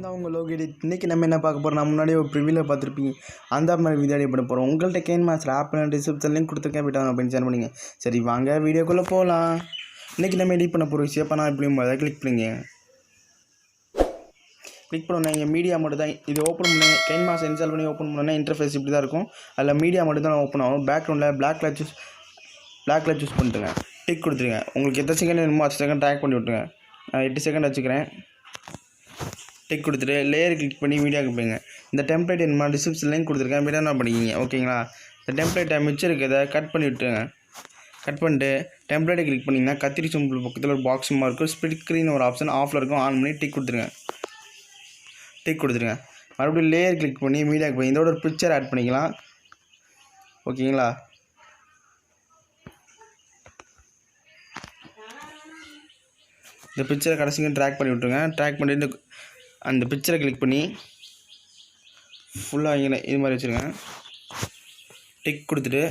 நான் தான் உங்கள் லோகு எடிட். இன்றைக்கி நம்ம என்ன பார்க்க போகிறோம், நான் முன்னாடியே ஒரு ப்ரிவியூவில் பார்த்துருப்பீங்க. அந்த மாதிரி வீடியோ பண்ண போகிறோம். உங்கள்கிட்ட KineMaster ஆப் டிஸ்கிரிப்ஷன் லிங்க் கொடுத்துருக்கேன், போய்ட்டு அப்படின்னு ஷேர் பண்ணிங்க. சரி வாங்க வீடியோக்குள்ளே போகலாம். இன்றைக்கி நம்ம எடிட் பண்ண போகிற விஷயம் நான் எப்படியும் அதை கிளிக் பண்ணிங்க. கிளிக் பண்ணோன்னா இங்கே மீடியா மட்டும் தான் இது ஓப்பன் பண்ணி KineMaster இன்ஸ்டால் பண்ணி ஓப்பன் பண்ணோன்னா இன்டர்ஃபேஸ் இப்படி தான் இருக்கும். அதில் மீடியா மட்டும் தான் ஓப்பன் ஆகும். பேக்ரவுண்டில் பிளாக் கலர் சூஸ் பண்ணிட்டுங்க, டிக் கொடுத்துருங்க. உங்களுக்கு எத்தனை செகண்ட் வேணுமோ 10 செகண்ட் ட்ராக் பண்ணி விட்டுருங்க. நான் 8 செகண்ட் வச்சுக்கிறேன். டிக் கொடுத்துட்டு லேயர் கிளிக் பண்ணி மீடியாவுக்கு போய்ங்க. இந்த டெம்ப்ளேட் என்ன டிஸ்கிரிப்ஷன் லிங்க் கொடுத்துருக்கேன், மீடியா என்ன பண்ணிக்கிங்க. ஓகேங்களா, இந்த டெம்ப்ளேட்டை மிச்சம் இருக்கிறத கட் பண்ணி விட்டுருங்க. கட் பண்ணிட்டு டெம்ப்ளேட்டை கிளிக் பண்ணிங்கன்னா கத்திரி சிம்பிள் பக்கத்தில் ஒரு பாக்ஸ் மாதிரி இருக்கும். ஸ்ப்ளிட் ஸ்க்ரீன் ஒரு ஆப்ஷன் ஆஃபில் இருக்கும், ஆன் பண்ணி டிக் கொடுத்துருங்க. மறுபடியும் லேயர் கிளிக் பண்ணி மீடியாவுக்கு போய் இதோட ஒரு பிக்சர் ஆட் பண்ணிக்கலாம். ஓகேங்களா, இந்த பிக்சரை கடைசிங்க ட்ராக் பண்ணி விட்ருங்க. ட்ராக் பண்ணிட்டு அந்த பிக்சரை கிளிக் பண்ணி ஃபுல்லாக இங்கே இது மாதிரி வச்சுருங்க. டிக் கொடுத்துட்டு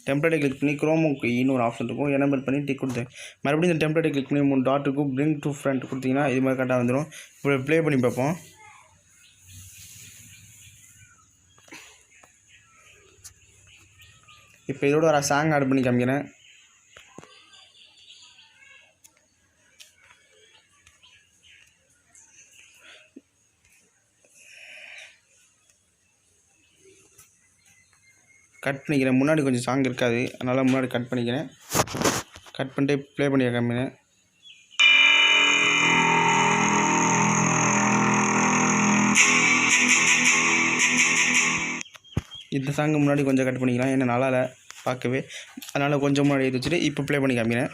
டெம்ப்ளேட்டை கிளிக் பண்ணி குரோமுக்கு இன்னொரு ஆப்ஷன் இருக்கும், எனேபிள் பண்ணி டிக் கொடுத்து மறுபடியும் இந்த டெம்ப்ளேட்டை கிளிக் பண்ணி 3 டாட்டுக்கும் பிரிங் டு ஃப்ரண்ட் கொடுத்தீங்கன்னா இது மாதிரி கரெக்டாக வந்துடும். இப்போ ப்ளே பண்ணி பார்ப்போம். இப்போ இதோட ஒரு சாங் ஆட் பண்ணி காமிக்கிறேன். கட் பண்ணிக்கிறேன். முன்னாடி கொஞ்சம் சாங் இருக்காது, அதனால் முன்னாடி கட் பண்ணிக்கிறேன். கட் பண்ணிட்டு ப்ளே பண்ணி காமிக்கிறேன். இந்த சாங்கு முன்னாடி கொஞ்சம் கட் பண்ணிக்கலாம், ஏன்னா நல்லா இல்லை பார்க்கவே, அதனால் கொஞ்சம் முன்னாடி எடுத்து வச்சுட்டு இப்போ ப்ளே பண்ணி காமிக்கிறேன்.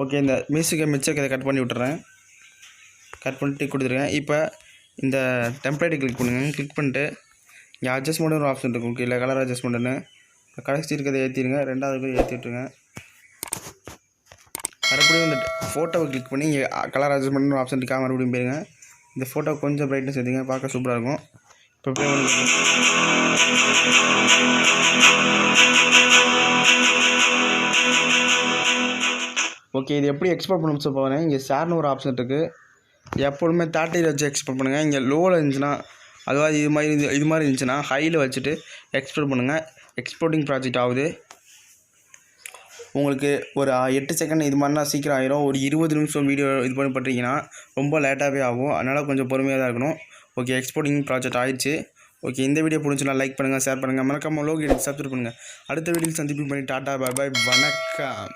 ஓகே, இந்த மியூசிக்கை மிச்சத்தை கட் பண்ணி விட்டுறேன். கட் பண்ணிட்டு கொடுத்துருக்கேன். இப்போ இந்த டெம்ப்ளேட்டை கிளிக் பண்ணுங்கள். கிளிக் பண்ணிட்டு இங்கே அட்ஜஸ்ட்மெண்ட்டு ஒரு ஆப்ஷன் இருக்கும், கீழே கலர் அட்ஜஸ்ட்மெண்ட்டுன்னு கடைசி இருக்கிறத ஏற்றிடுங்க. ரெண்டாவது ஏற்றி விட்டுருங்க. மறுபடியும் இந்த ஃபோட்டோவை கிளிக் பண்ணி இங்கே கலர் அட்ஜஸ்ட்மெண்ட்னு ஒரு ஆப்ஷன் இருக்கா, மறுபடியும் போயிருங்க. இந்த ஃபோட்டோ கொஞ்சம் பிரைட்னஸ் ஏற்றுங்க, பார்க்க சூப்பராக இருக்கும். இப்போ ப்ளே பண்ணி ஓகே, இது எப்படி எக்ஸ்போர்ட் பண்ண போகிறேன். இங்கே ஷேர்னு ஒரு ஆப்ஷன் இருக்குது. எப்பொழுதுமே 30 வச்சு எக்ஸ்போர்ட் பண்ணுங்கள். இங்கே லோவில் இருந்துச்சுன்னா, அதாவது இது மாதிரி இருந்துச்சுன்னா ஹையில் வச்சுட்டு எக்ஸ்போர்ட் பண்ணுங்கள். எக்ஸ்போர்ட்டிங் ப்ராஜெக்ட் ஆகுது. உங்களுக்கு ஒரு 8 செகண்ட் இது மாதிரினா சீக்கிரம் ஆகிரும். ஒரு 20 நிமிஷம் வீடியோ இது பண்ணி பண்ணுறீங்கன்னா ரொம்ப லேட்டாகவே ஆகும், அதனால் கொஞ்சம் பொறுமையாக தான் இருக்கணும். ஓகே, எக்ஸ்போர்ட்டிங் ப்ராஜெக்ட் ஆயிடுச்சு. ஓகே, இந்த வீடியோ பிடிச்சுன்னா லைக் பண்ணுங்கள், ஷேர் பண்ணுங்கள், மறக்காம லோகு எடிட் சப்ஸ்கிரைப் பண்ணுங்கள். அடுத்த வீடியோவில் சந்திப்பு பண்ணி டாட்டா, பை பை, வணக்கம்.